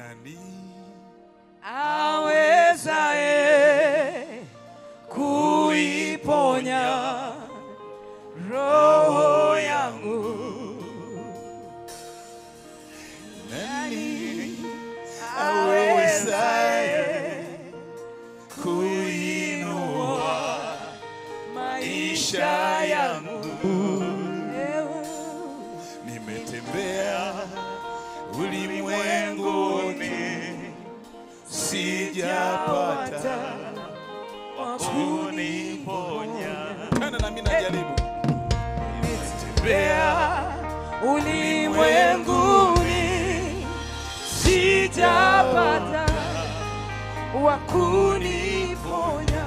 nani awezaye kuiponya roho yangu? Nani awezaye kuinua maisha yangu? Nimetembea ulimwenguni, sijapata kuniponya. Tena na mimi najaribu. Nimetembea ulimwenguni, sijapata wa kuniponya.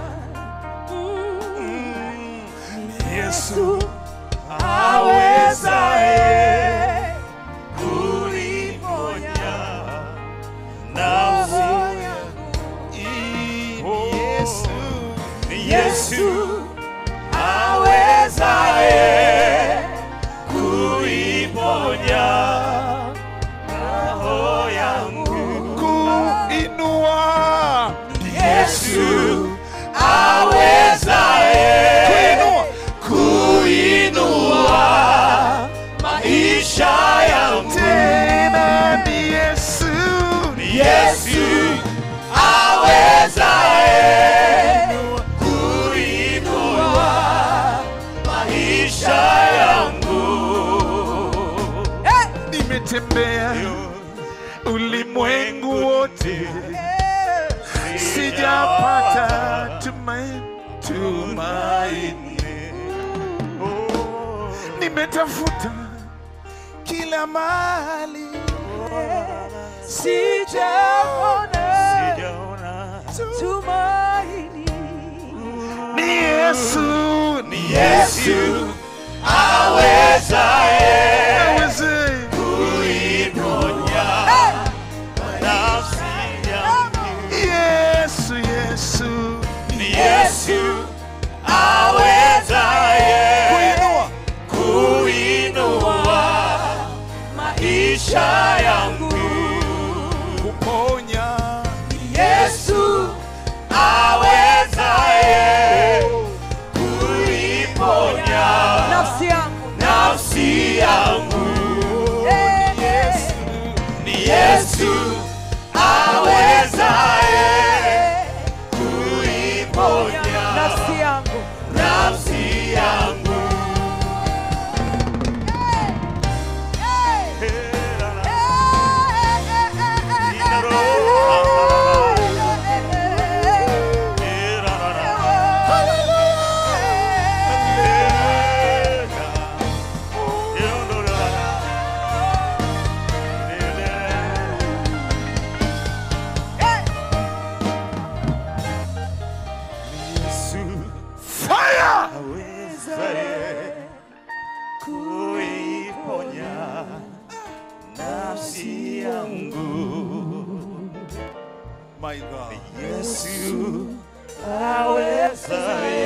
Yesu awezaye kuiponya nafsi yangu. Yesu awezaye kuiponya roho yangu. kuinua. Yesu awezaye kuinua maisha yangu. Tena ni Yesu. Yesu awezaye kuinua maisha yangu. Nimetembea ulimwengu wote, sijapata tumaini. Nimetafuta kila mahali, sijaona tumaini. ni Yesu, Ni Yesu awezaye kuiponya nafsi yangu. Yesu, Yesu, Ni Yesu awezaye kuinua maisha yangu. kuponya. Yesu awezaye kuiponya nafsi yangu. Ni Yesu awezaye kuiponya nafsi yangu. Kuiponya nafsi yangu. My God. Yesu awezaye